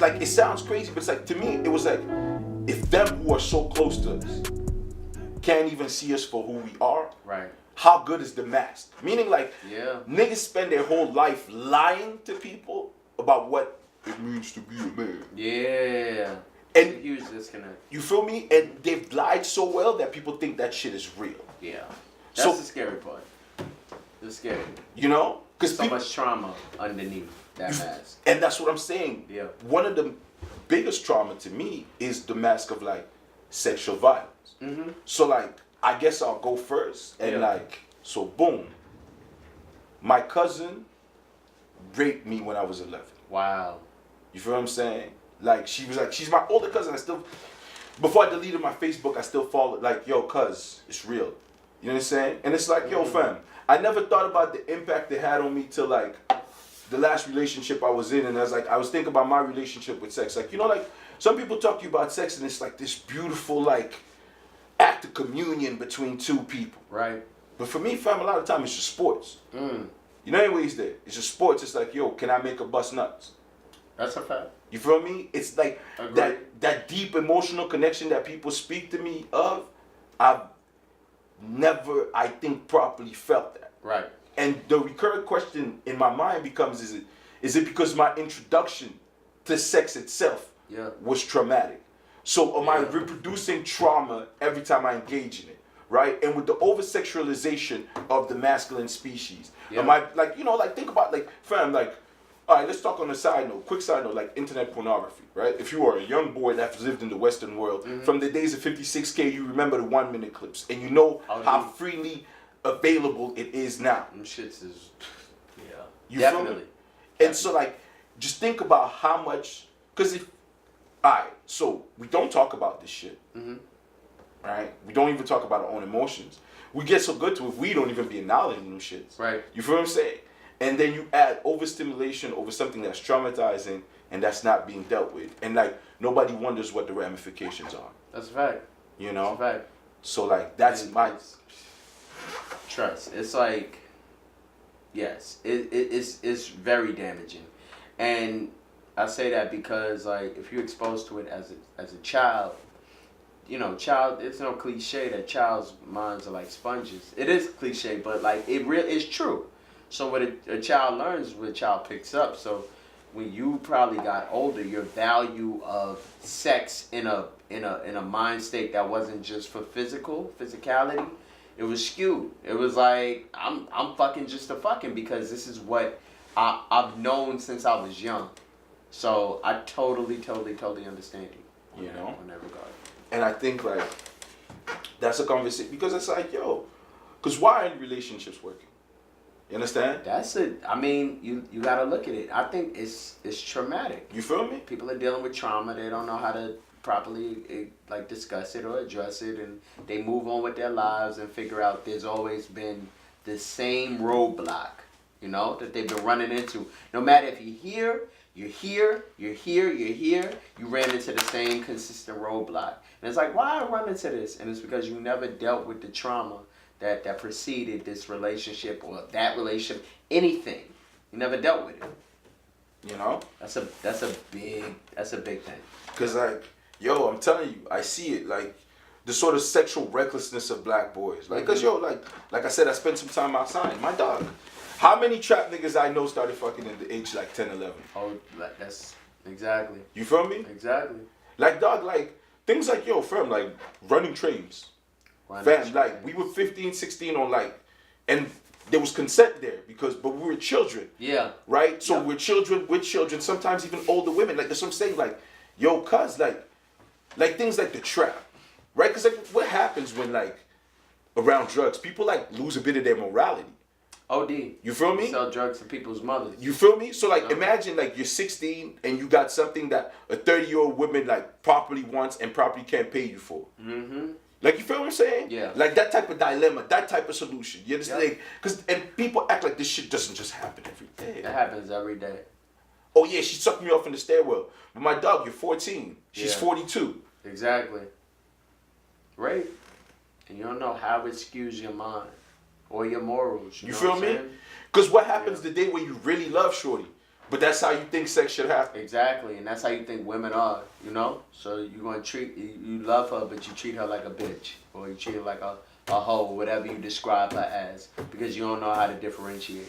it sounds crazy, but it's like, to me, it was like, if them who are so close to us can't even see us for who we are, right? How good is the mask? Meaning, like, yeah, niggas spend their whole life lying to people about what it means to be a man. Yeah. And it's a huge disconnect. You feel me? And they've lied so well that people think that shit is real. Yeah. That's the scary part. It's scary. You know? Because so much trauma underneath that mask. And that's what I'm saying. Yeah. One of the biggest trauma to me is the mask of, like, sexual violence. Mm-hmm. So, like, I guess I'll go first. And, like, so boom. My cousin raped me when I was 11. Wow. You feel what I'm saying? Like, she's my older cousin. I still, before I deleted my Facebook, I still followed, like, yo, cuz, it's real. You know what I'm saying? And it's like, yo, fam, I never thought about the impact it had on me till, like, the last relationship I was in. And I was thinking about my relationship with sex. Like, you know, like, some people talk to you about sex and it's like this beautiful, like, act of communion between two people. Right. But for me, fam, a lot of time it's just sports. You know, anyways, there. It's just sports. It's like, yo, can I make a bust nuts? That's a fact. You feel me? It's like that deep emotional connection that people speak to me of. I've never, I think, properly felt that. Right. And the recurrent question in my mind becomes, is it because my introduction to sex itself was traumatic? So am I reproducing trauma every time I engage in it? Right? And with the over-sexualization of the masculine species, am I, like, you know, like, think about, like, fam, like, all right, let's talk on a side note, quick side note, like internet pornography, right? If you are a young boy that's lived in the Western world, from the days of 56K, you remember the 1-minute clips, and you know how freely available it is now. Them shits is, you definitely. Feel me? And so, like, just think about how much, because if, all right, so we don't talk about this shit. Right? We don't even talk about our own emotions. We get so good to it, we don't even be acknowledging them shits. Right. You feel what I'm saying? And then you add overstimulation over something that's traumatizing and that's not being dealt with. And, like, nobody wonders what the ramifications are. That's a fact. You know? That's a fact. So, like, that's my... Trust. It's like, yes, it's very damaging. And I say that because, like, if you're exposed to it as a child, you know, it's no cliche that child's minds are like sponges. It is cliche, but, like, it's true. So what a child learns, what a child picks up. So when you probably got older, your value of sex in a mind state that wasn't just for physicality, it was skewed. It was like, I'm fucking just a fucking because this is what I've known since I was young. So I totally understand you. You know? In that regard. And I think, like, that's a conversation, because it's like, yo, because why aren't relationships working? You understand? I mean, you gotta look at it. I think it's traumatic. You feel me? People are dealing with trauma. They don't know how to properly, like, discuss it or address it, and they move on with their lives and figure out there's always been the same roadblock, you know, that they've been running into. No matter if you're here, you ran into the same consistent roadblock. And it's like, why I run into this? And it's because you never dealt with the trauma that preceded this relationship or that relationship, anything. You never dealt with it. You know? That's a big thing. Cause, like, yo, I'm telling you, I see it, like, the sort of sexual recklessness of black boys. Like, cause, yo, like I said, I spent some time outside. My dog. How many trap niggas I know started fucking in the age like 10, 11? Oh, that's exactly. You feel me? Exactly. Like, dog, like, things like, yo, fam, like, running trains. Fam, like, we were 15, 16 on, like, and there was consent there but we were children. Yeah. Right? So we're children with children, sometimes even older women. Like, that's what I'm saying. Like, yo, cuz, like things like the trap. Right? Because, like, what happens when, like, around drugs, people, like, lose a bit of their morality. OD. You feel me? Sell drugs to people's mothers. You feel me? So, like, imagine, like, you're 16 and you got something that a 30-year-old woman, like, properly wants and properly can't pay you for. Mm-hmm. Like, you feel what I'm saying? Yeah. Like, that type of dilemma, that type of solution. You understand? Like, and people act like this shit doesn't just happen every day. It happens every day. Oh, yeah, she sucked me off in the stairwell. But my dog, you're 14. She's 42. Exactly. Right? And you don't know how it skews your mind or your morals. You know feel me? Because what happens the day when you really love shorty? But that's how you think sex should happen. Exactly, and that's how you think women are, you know? So you're going to you love her, but you treat her like a bitch. Or you treat her like a hoe, whatever you describe her as. Because you don't know how to differentiate.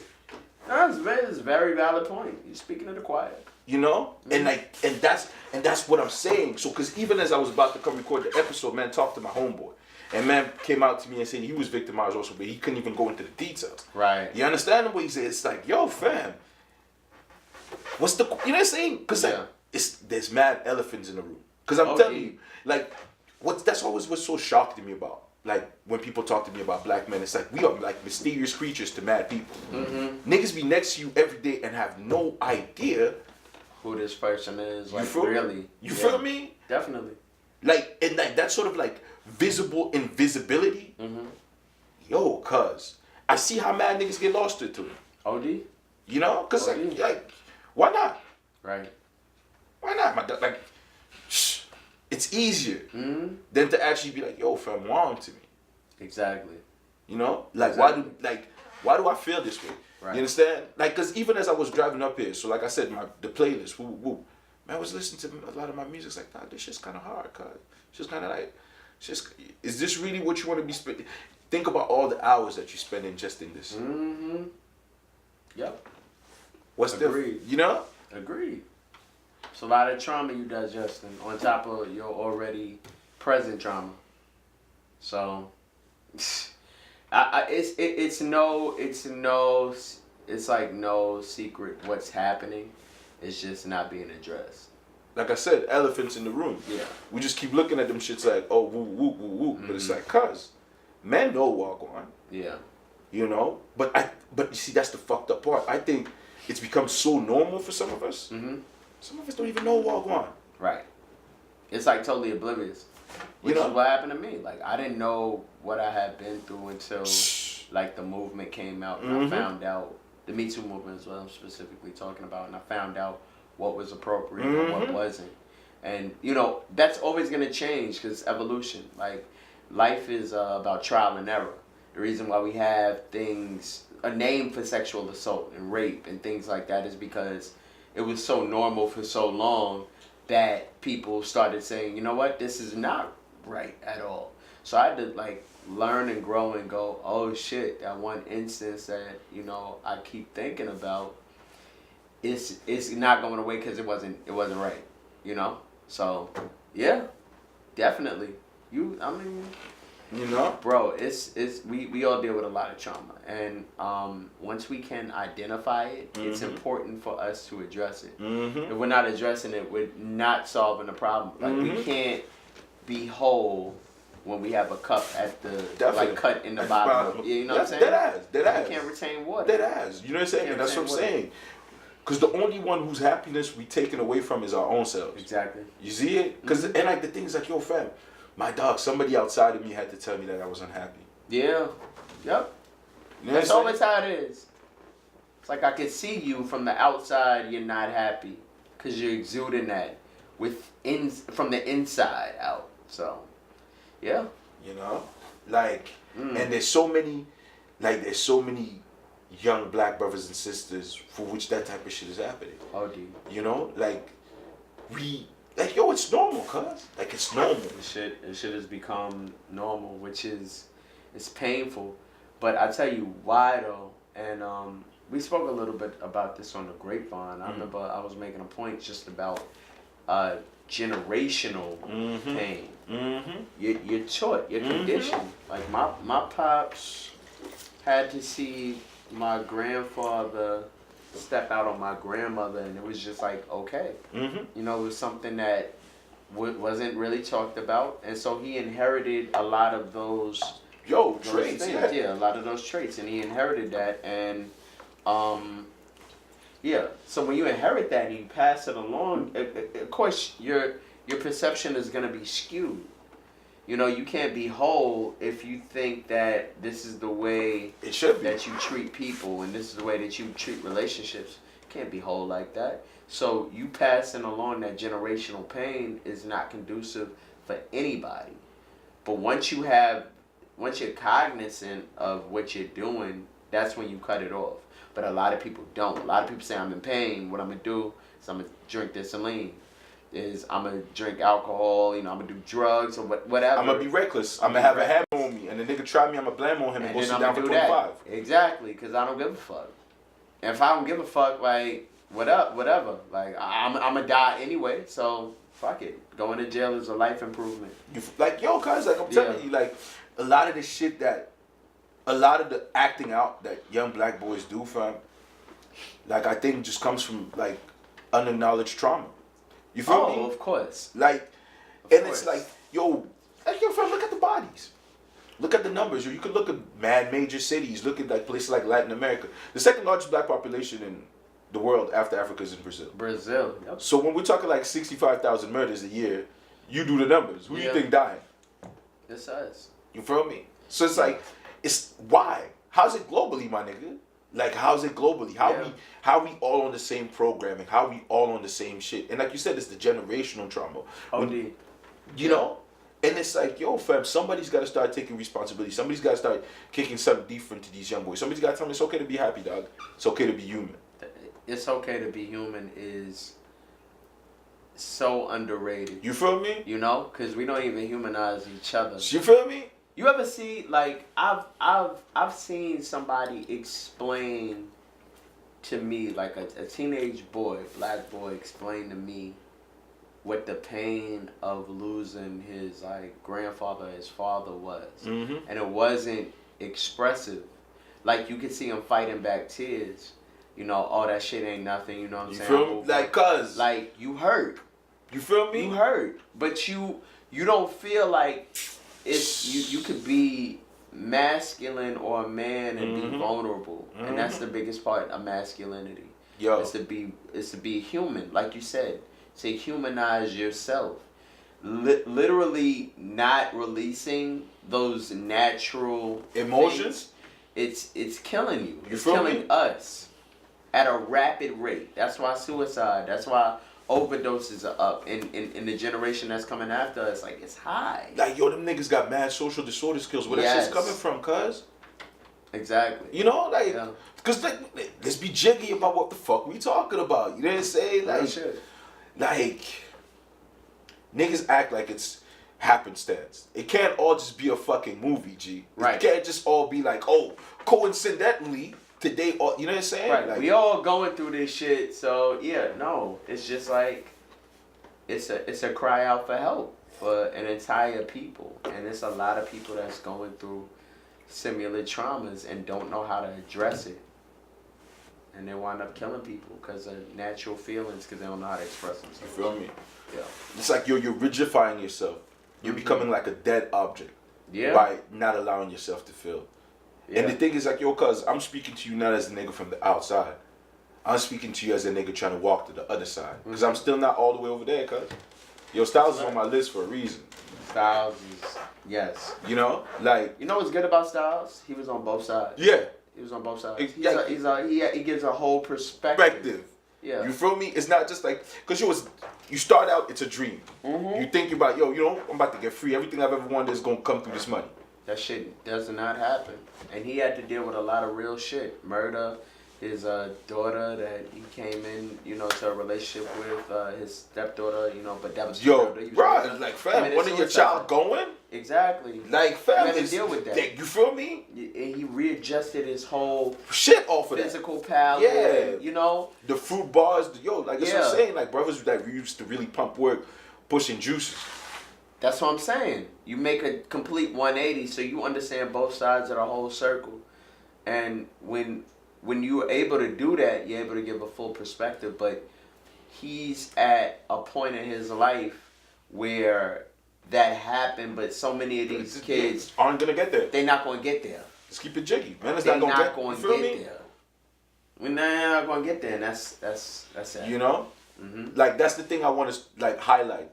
That's a very valid point. You're speaking to the choir. You know? And that's what I'm saying. So, because even as I was about to come record the episode, man, talked to my homeboy. And man came out to me and said he was victimized also, but he couldn't even go into the details. Right. You understand what he said? It's like, yo, fam. What's the, you know what I'm saying? Because there's mad elephants in the room. Because I'm telling you, like, that's always what's so shocking to me about, like, when people talk to me about black men, it's like, we are like mysterious creatures to mad people. Mm-hmm. Niggas be next to you every day and have no idea who this person is. Like, you feel me? Definitely. Like, and like, that sort of like visible invisibility. Mm-hmm. Yo, cuz, I see how mad niggas get lost into it. OD? You know? Because, like, why not? Right. Why not, my dog? Like, it's easier than to actually be like, yo, fam, wrong to me. Exactly. You know? Like, why do I feel this way? Right. You understand? Like, because even as I was driving up here, so like I said, the playlist, man, I was listening to a lot of my music. It's like, nah, this shit's kind of hard, cuz. It's just kind of like, is this really what you want to be spending? Think about all the hours that you spend in just in this. Mm-hmm. Yep. What's Agreed. You know? Agreed. It's a lot of trauma you digesting on top of your already present trauma. So, it's like no secret what's happening. It's just not being addressed. Like I said, elephants in the room. Yeah. We just keep looking at them shits like, oh, woo, woo, woo, woo. Mm-hmm. But it's like, cuz, men know walk on. Yeah. You know? But you see, that's the fucked up part. I think it's become so normal for some of us. Mm-hmm. Some of us don't even know walk on. Right. It's like totally oblivious. Which is what happened to me. Like, I didn't know what I had been through until, like, the movement came out. And I found out, the Me Too movement is what I'm specifically talking about. And I found out what was appropriate and what wasn't. And, you know, that's always going to change because evolution. Like, life is about trial and error. The reason why we have a name for sexual assault and rape and things like that is because it was so normal for so long that people started saying, you know what, this is not right at all. So I had to like learn and grow and go, oh shit, that one instance that, you know, I keep thinking about, it's not going away because it wasn't right, you know? So yeah, definitely. You know, bro, we all deal with a lot of trauma, and once we can identify it, it's important for us to address it. If we're not addressing it, we're not solving the problem. Like we can't be whole when we have a cup at the like cut in the bottom. You know what I'm saying? Dead ass. We can't retain water. Dead ass. You know what I'm saying? That's what I'm saying. Because the only one whose happiness we taken away from is our own selves. Exactly. You see it? Because and like the thing is like, yo, fam. My dog, somebody outside of me had to tell me that I was unhappy. Yeah. Yep. You know That's always how it is. It's like I can see you from the outside, you're not happy. Because you're exuding that from the inside out. So, yeah. You know? Like, and there's so many young black brothers and sisters for which that type of shit is happening. Oh, dude. You know? Like, like, yo, it's normal, cuz. Like, it's normal. The shit has become normal, which is, it's painful. But I tell you why, though. And we spoke a little bit about this on the grapevine. I remember I was making a point just about generational pain. You're taught, you're conditioned. Like, my pops had to see my grandfather step out on my grandmother, and it was just like, okay. You know, it was something that wasn't really talked about, and so he inherited a lot of those traits. Yeah, a lot of those traits, and he inherited that, and so when you inherit that and you pass it along, of course your perception is going to be skewed. You know, you can't be whole if you think that this is the way that you treat people and this is the way that you treat relationships. You can't be whole like that. So you passing along that generational pain is not conducive for anybody. But once you're cognizant of what you're doing that's when you cut it off. But a lot of people don't. A lot of people say, I'm in pain. What I'm going to do is I'm going to drink this saline. I'm going to drink alcohol, I'm going to do drugs or whatever. I'm going to be reckless. I'm going to have a hammer on me. And the nigga try me, I'm going to blame on him and go sit down for 25. That. Exactly, because I don't give a fuck. And if I don't give a fuck, like, whatever. Like, I'm going to die anyway, so fuck it. Going to jail is a life improvement. Like, yo, cuz, like, I'm telling you, like, a lot of the shit a lot of the acting out that young black boys do, fam, like, I think just comes from, like, unacknowledged trauma. You feel me? Oh, of course. Like, it's like, yo, fam, look at the bodies. Look at the numbers. You could look at major cities. Look at like places like Latin America. The second largest black population in the world after Africa is in Brazil. Brazil. Yep. So when we're talking like 65,000 murders a year, you do the numbers. Who do you think dying? It's us. You feel me? So it's like, it's why? How's it globally, my nigga? Like, how's it globally? How we all on the same programming? How we all on the same shit? And like you said, it's the generational trauma. You know? And it's like, yo, fam, somebody's got to start taking responsibility. Somebody's got to start kicking something different to these young boys. Somebody's got to tell them it's okay to be happy, dog. It's okay to be human. It's okay to be human is so underrated. You feel me? You know? Because we don't even humanize each other. You feel me? You ever see, like, I've seen somebody explain to me, like a teenage boy, black boy, explain to me what the pain of losing his, like, grandfather, his father was. Mm-hmm. And it wasn't expressive. Like, you could see him fighting back tears. Oh, that shit ain't nothing, you know what I'm saying? You feel me? Like, cuz. Like, you hurt. You feel me? You hurt. But you don't feel like you could be masculine or a man and be vulnerable. Mm-hmm. And that's the biggest part of masculinity. Yo. It's to be human, like you said. To humanize yourself. Literally not releasing those natural emotions. It's killing you. It's killing us at a rapid rate. That's why suicide. That's why overdoses are up. In the generation that's coming after us, like, it's high. Like, yo, them niggas got mad social disorder skills. Where that shit's coming from, cuz? Exactly. You know, like, because let's be jiggy about what the fuck we talking about. You know what I'm saying? Like, niggas act like it's happenstance. It can't all just be a fucking movie, G. Right. It can't just all be like, oh, coincidentally, today, all, you know what I'm saying? Right. Like, we all going through this shit, so, yeah, no. It's just like, it's a cry out for help for an entire people. And it's a lot of people that's going through similar traumas and don't know how to address it. And they wind up killing people because of natural feelings because they don't know how to express themselves. You feel me? Yeah. It's like you're rigidifying yourself. You're becoming like a dead object. Yeah. By not allowing yourself to feel. Yeah. And the thing is, like, yo, cuz, I'm speaking to you not as a nigga from the outside. I'm speaking to you as a nigga trying to walk to the other side. Because I'm still not all the way over there, cuz. Yo, Styles is on my list for a reason. Styles is, yes. You know? Like. You know what's good about Styles? He was on both sides. Yeah. He was on both sides. He gives a whole perspective. Yeah. You feel me? It's not just like, because you start out, it's a dream. Mm-hmm. You think about, yo, I'm about to get free. Everything I've ever wanted is going to come through this money. That shit does not happen. And he had to deal with a lot of real shit. Murder, his daughter that he came in, to a relationship with, his stepdaughter, but that was... Yo, right, like, fam, when your child going? Exactly. Like, fam, you had to deal with that. You feel me? And he readjusted his whole... shit off of that. Physical palate, The fruit bars, that's what I'm saying. Like, brothers that used to really pump work, pushing juices. That's what I'm saying. You make a complete 180 so you understand both sides of the whole circle. And when you're able to do that, you're able to give a full perspective. But he's at a point in his life where that happened, but so many of these kids aren't going to get there. They're not going to get there. Let's keep it jiggy. Man, it's not going to get there. We're not going to get there, and that's it. You know? Mm-hmm. Like, that's the thing I want to, like, highlight,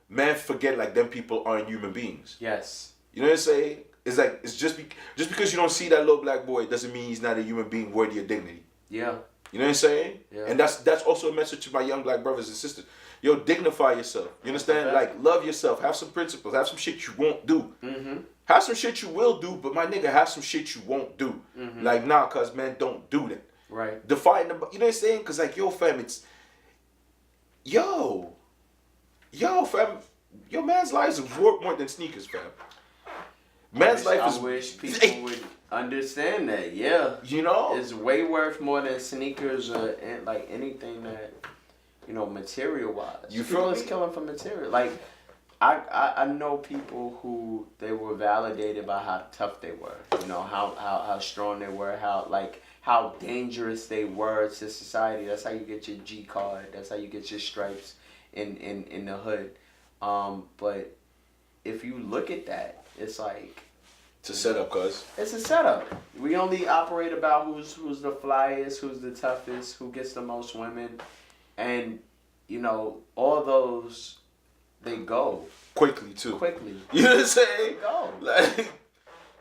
man, forget like them people aren't human beings. Yes. You know what I'm saying? It's like, it's just because you don't see that little black boy doesn't mean he's not a human being worthy of dignity. Yeah. You know what I'm saying? Yeah. And that's also a message to my young black brothers and sisters. Yo, dignify yourself. You understand? Like, love yourself. Have some principles. Have some shit you won't do. Mm-hmm. Have some shit you will do, but my nigga, have some shit you won't do. Mm-hmm. Like, nah, cuz, man, don't do that. Right. Define the, you know what I'm saying? Because, like, yo, fam, it's, yo, fam, your man's life is worth more than sneakers, fam. Man's life is... I wish people would understand that, yeah. You know? It's way worth more than sneakers or like anything that, you know, material-wise. You people feel is me? killing for material. Like, I know people who they were validated by how tough they were. You know, how strong they were, how dangerous they were to society. That's how you get your G card. That's how you get your stripes in the hood. But if you look at that, it's like, It's a setup, cuz. it's a setup. We only operate about who's the flyest, who's the toughest, who gets the most women, and you know all those, they go Quickly, too. quickly. You know what I'm saying? They go. Like...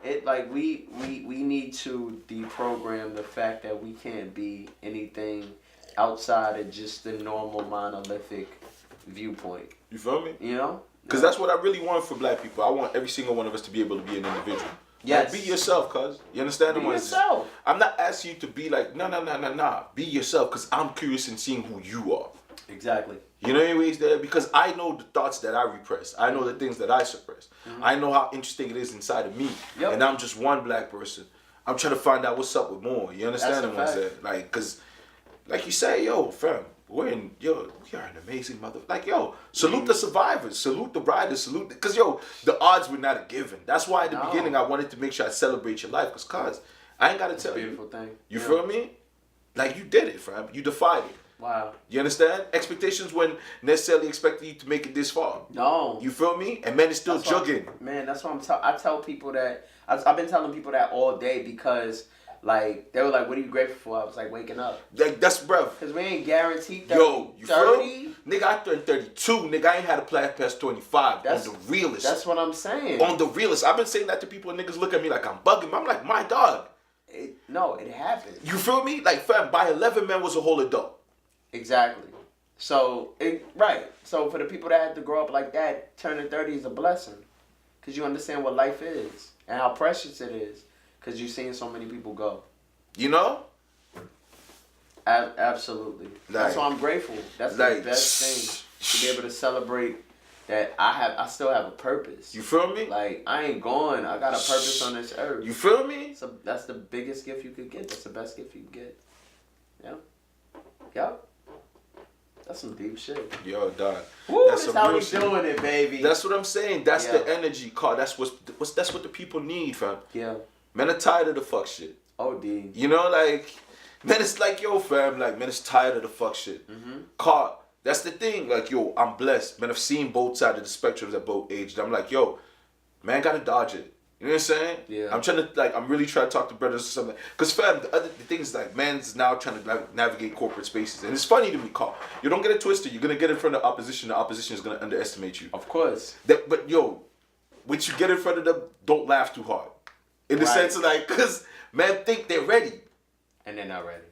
It like we need to deprogram the fact that we can't be anything outside of just the normal monolithic viewpoint. You feel me? You know? Because that's what I really want for black people. I want every single one of us to be able to be an individual. Yes. Like, be yourself, cuz. You understand? Be yourself. I'm not asking you to be like, nah. Be yourself, because I'm curious in seeing who you are. Exactly. You know, anyways, there, because I know the thoughts that I repress. I know the things that I suppress. Mm-hmm. I know how interesting it is inside of me. Yep. And I'm just one black person. I'm trying to find out what's up with more. You understand what I'm saying? Like, because, like you say, yo, fam, we are an amazing mother. Like, yo, salute the survivors, salute the riders, salute, because, yo, the odds were not a given. That's why at the beginning I wanted to make sure I celebrate your life, because, I ain't got to tell you. Beautiful thing. You feel me? Like, you did it, fam. You defied it. Wow. You understand? Expectations weren't necessarily expecting you to make it this far. No. You feel me? And man, it's still jugging. Man, that's what I tell people that, I've been telling people that all day because, like, they were like, what are you grateful for? I was like, waking up. Like, that's, bruv. Because we ain't guaranteed 30. Yo, you 30? feel? Nigga, I turned 32. Nigga, I ain't had a plan past 25. On the realest. That's what I'm saying. On the realest. I've been saying that to people and niggas look at me like I'm bugging. I'm like, my dog. No, it happened. You feel me? Like, fam, by 11 man was a whole adult. Exactly. So, right. So, for the people that had to grow up like that, turning 30 is a blessing. Because you understand what life is and how precious it is. Because you've seen so many people go. You know? Absolutely. That's why I'm grateful. That's the best thing. To be able to celebrate that I still have a purpose. You feel me? Like, I ain't going. I got a purpose on this earth. You feel me? So that's the biggest gift you could get. That's the best gift you could get. Yeah. Yep. That's some deep shit. Yo, dog. Woo, that's how we doing it, baby. That's what I'm saying. That's the energy, Carl. That's what the people need, fam. Yeah. Men are tired of the fuck shit. OD. You know, like, man, it's like, yo, fam, like, man, it's tired of the fuck shit. Mm-hmm. Carl, that's the thing. Like, yo, I'm blessed. Man, I've seen both sides of the spectrums at both ages. I'm like, yo, man, gotta dodge it. You know what I'm saying? Yeah. I'm really trying to talk to brothers or something. Because, fam, the thing is, like, man's now trying to navigate corporate spaces. And it's funny to me, Carl. You don't get it twisted. You're going to get in front of opposition. The opposition is going to underestimate you. Of course. But, yo, once you get in front of them, don't laugh too hard. In the sense of, like, because men think they're ready. And they're not ready.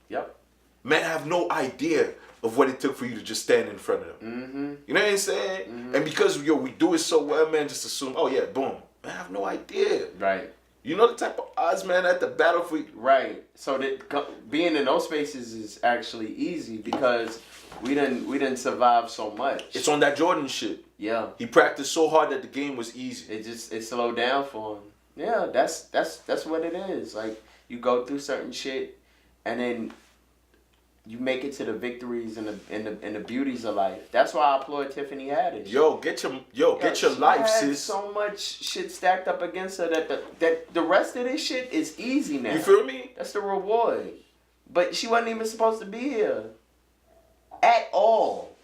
Yep. Men have no idea of what it took for you to just stand in front of them. Mm-hmm. You know what I'm saying? Mm-hmm. And because, yo, we do it so well, man, just assume, oh, yeah, boom. Man, I have no idea. Right. You know the type of odds, man, at the battlefield. Right. So that being in those spaces is actually easy because we didn't survive so much. It's on that Jordan shit. Yeah. He practiced so hard that the game was easy. It slowed down for him. Yeah, that's what it is. Like, you go through certain shit and then you make it to the victories and the beauties of life. That's why I applaud Tiffany Haddish. Yo, get your life, sis. So much shit stacked up against her that the rest of this shit is easy now. You feel me? That's the reward. But she wasn't even supposed to be here at all.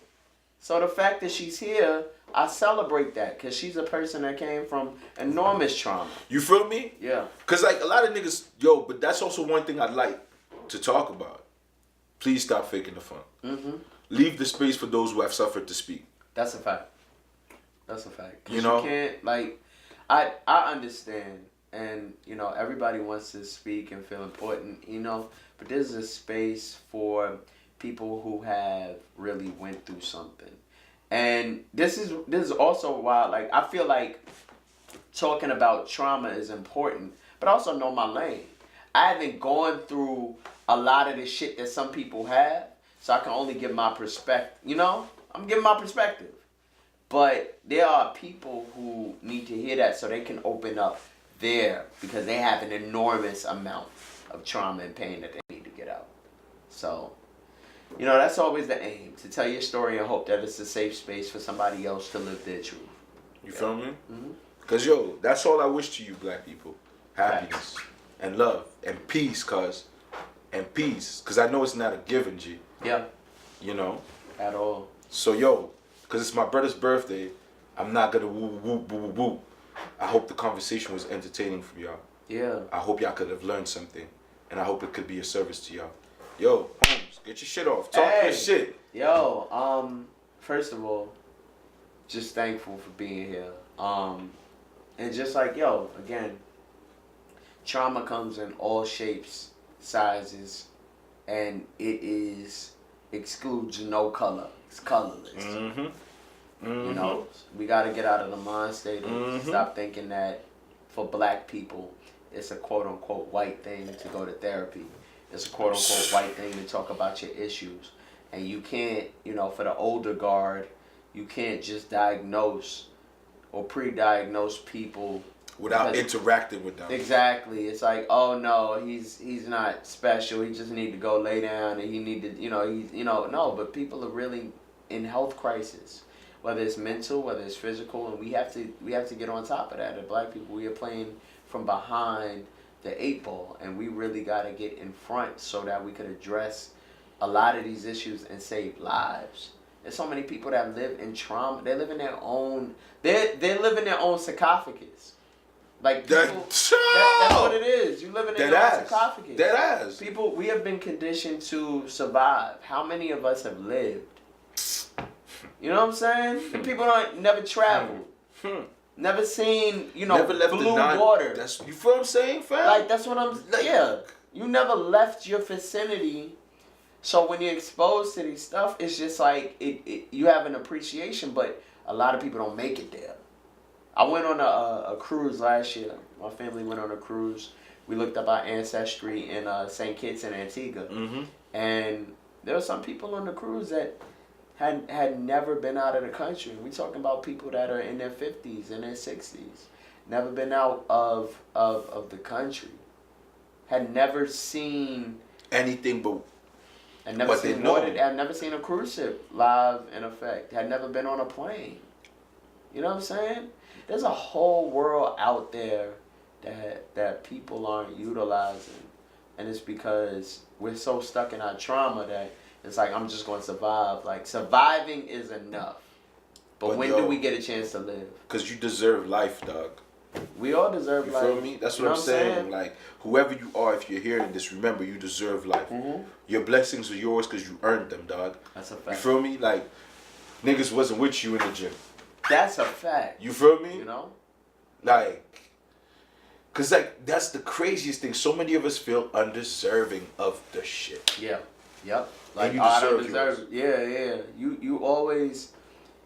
So the fact that she's here, I celebrate that because she's a person that came from enormous trauma. You feel me? Yeah. Because, like, a lot of niggas, yo, but that's also one thing I'd like to talk about. Please stop faking the fun. Mm-hmm. Leave the space for those who have suffered to speak. That's a fact. That's a fact. You know? You can't, like, I understand. and you know, everybody wants to speak and feel important, you know, but there's a space for people who have really went through something. And this is also why, like, I feel like talking about trauma is important, but I also know my lane. I haven't gone through a lot of the shit that some people have, so I can only give my perspective. You know, I'm giving my perspective. But there are people who need to hear that so they can open up there, because they have an enormous amount of trauma and pain that they need to get out. So, you know, that's always the aim, to tell your story and hope that it's a safe space for somebody else to live their truth. You feel me? Because, yo, that's all I wish to you, black people. Happiness and love and peace, because I know it's not a given, G. Yeah. You know? At all. So, yo, because it's my brother's birthday, I'm not going to woo. I hope the conversation was entertaining for y'all. Yeah. I hope y'all could have learned something, and I hope it could be a service to y'all. Yo, Holmes, get your shit off. Talk your shit. Yo, first of all, just thankful for being here. And just like, yo, again, trauma comes in all shapes, sizes, and excludes no color. It's colorless. You know, we got to get out of the mind state and stop thinking that for black people, it's a quote-unquote white thing to go to therapy. It's a quote-unquote white thing to talk about your issues. And you can't, you know, for the older guard, you can't just diagnose or pre-diagnose people without interacting with them. Exactly. It's like, oh no, he's not special. He just need to go lay down, and he need to, you know, no. But people are really in health crisis, whether it's mental, whether it's physical, and we have to get on top of that. As black people, we are playing from behind the 8 ball, and we really got to get in front so that we could address a lot of these issues and save lives. There's so many people that live in trauma. They live in their own. They live in their own sarcophagus. Like people, that's what it is. You live in your own sarcophagus. Dead ass. People, we have been conditioned to survive. How many of us have lived? You know what I'm saying? People never traveled. Never seen, you know, blue water. That's, you feel what I'm saying, fam? Like, that's what I'm, yeah. You never left your vicinity. So when you're exposed to these stuff, it's just like, you have an appreciation, but a lot of people don't make it there. I went on a cruise last year. My family went on a cruise. We looked up our ancestry in St. Kitts and Antigua. And there were some people on the cruise that had never been out of the country. We talking about people that are in their 50s and their 60s. Never been out of the country. Had never seen anything but had never seen had never seen a cruise ship live in effect. Had never been on a plane. You know what I'm saying? There's a whole world out there that people aren't utilizing. And it's because we're so stuck in our trauma that it's like, I'm just going to survive. Like, surviving is enough. But when do we get a chance to live? Because you deserve life, dog. We all deserve life. You feel me? That's what I'm saying. Like, whoever you are, if you're hearing this, remember, you deserve life. Your blessings are yours because you earned them, dog. That's a fact. You feel me? Like, niggas wasn't with you in the gym. That's a fact. You feel me? You know? Like, because, like, that's the craziest thing. So many of us feel undeserving of the shit. Yeah. Yep. Like, you I don't deserve it. Yeah. You always,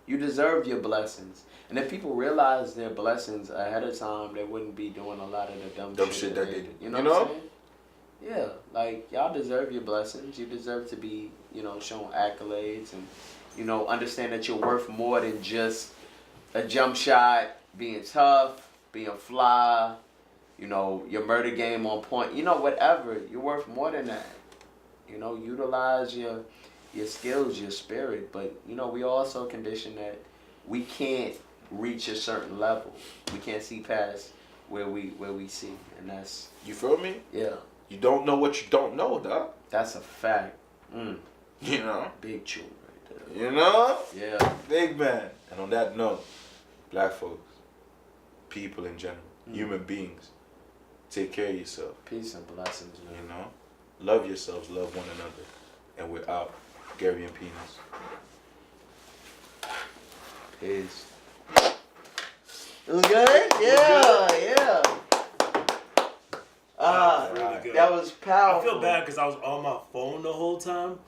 you deserve your blessings. And if people realize their blessings ahead of time, they wouldn't be doing a lot of the dumb shit that they do. You know what I'm saying? Yeah. Like, y'all deserve your blessings. You deserve to be, you know, shown accolades and, you know, understand that you're worth more than just a jump shot, being tough, being fly, you know, your murder game on point. You know, whatever. You're worth more than that. You know, utilize your skills, your spirit. But, you know, we also conditioned that we can't reach a certain level. We can't see past where we see. And that's... You feel me? Yeah. You don't know what you don't know, dog. That's a fact. You know? Big tune right there. You know? Yeah. Big man. And on that note, black folks, people in general, human beings, take care of yourself. Peace and blessings, man. You know? Love yourselves, love one another. And we're out. Gary and Penis. Peace. It was good? Yeah. was powerful. I feel bad because I was on my phone the whole time,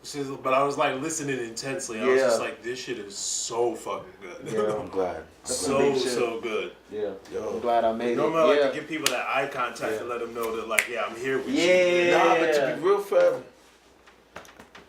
but I was like listening intensely. I was just like, this shit is so fucking good. Yeah, I'm glad. So good. Yeah, I'm glad I made Normally, it. I like to give people that eye contact and let them know that, like, I'm here with you. Nah, but to be real fair,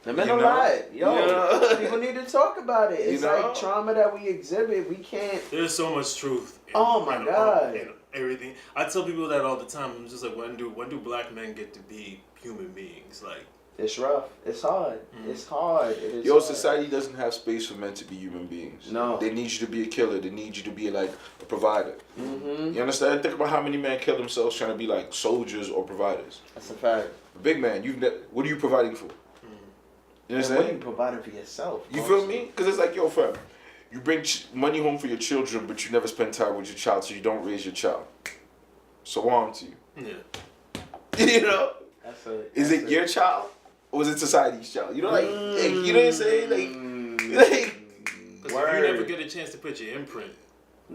That meant a lot. Yo, people need to talk about it. It's like trauma that we exhibit. We can't. There's so much truth. Oh my God. In everything. I tell people that all the time. I'm just like, when do black men get to be human beings? Like, it's rough. It's hard. It's hard. It is Yo, hard. society doesn't have space for men to be human beings. No. They need you to be a killer. They need you to be like a provider. Mm-hmm. You understand? Think about how many men kill themselves trying to be like soldiers or providers. That's a fact. Big man, what are you providing for? You understand? What are you providing for yourself? You feel me? Because it's like, yo, fam, you bring money home for your children, but you never spend time with your child, so you don't raise your child. So what happened to you? Yeah. You know? Is it your child? Or is it society's child? You know, like, you know what I'm saying? Like if you never get a chance to put your imprint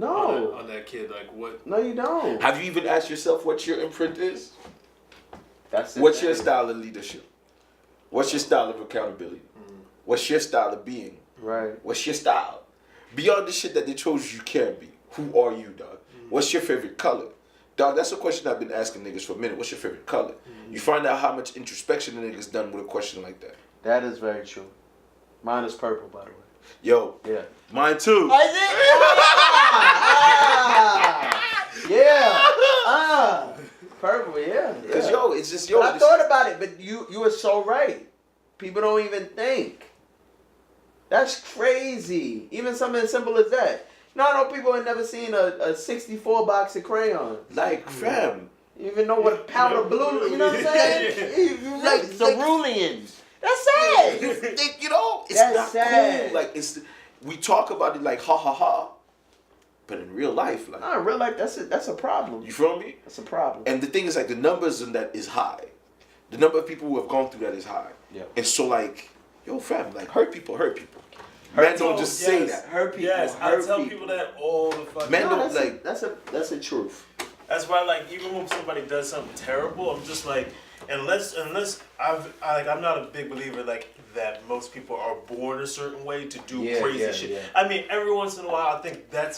on that kid, like what? No, you don't. Have you even asked yourself what your imprint is? That's it. What's your style of leadership? What's your style of accountability? What's your style of being? Right. What's your style? Beyond the shit that they chose you can be, who are you, dog? What's your favorite color? Dog, that's a question I've been asking niggas for a minute. What's your favorite color? You find out how much introspection the niggas done with a question like that. That is very true. Mine is purple, by the way. Yo. Yeah. Mine too. Is it? Yeah. Purple, yeah. Because, yo, it's just, yo. But I thought about it, but you were so right. People don't even think. That's crazy. Even something as simple as that. No, I know people have never seen a 64 box of crayons. Like, fam. You even know what a powder blue, you know what I'm saying? Like ceruleans. That's sad. You think, you know, it's That's not sad. cool. Like, we talk about it like, ha, ha, ha. But in real life, like. No, in real life, that's a problem. You feel me? That's a problem. And the thing is, like, the numbers in that is high. The number of people who have gone through that is high. Yeah. And so, like, yo, fam, like, hurt people. Men don't just say that. Hurt people. Yes, I tell people that all the fucking Men time. don't, like. That's a truth. That's why, like, even when somebody does something terrible, I'm just like, unless I'm not a big believer like that most people are born a certain way to do crazy shit. Yeah. I mean, every once in a while, I think there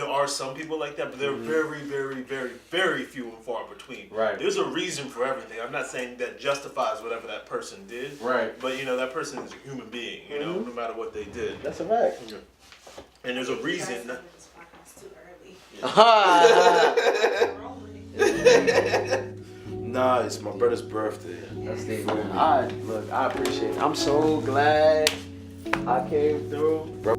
are some people like that, but they're very, very, very, very few and far between. Right. There's a reason for everything. I'm not saying that justifies whatever that person did. Right. But that person is a human being. No matter what they did. That's a fact. And there's a reason. Nah, it's my brother's birthday. That's the man. I appreciate it. I'm so glad I came through.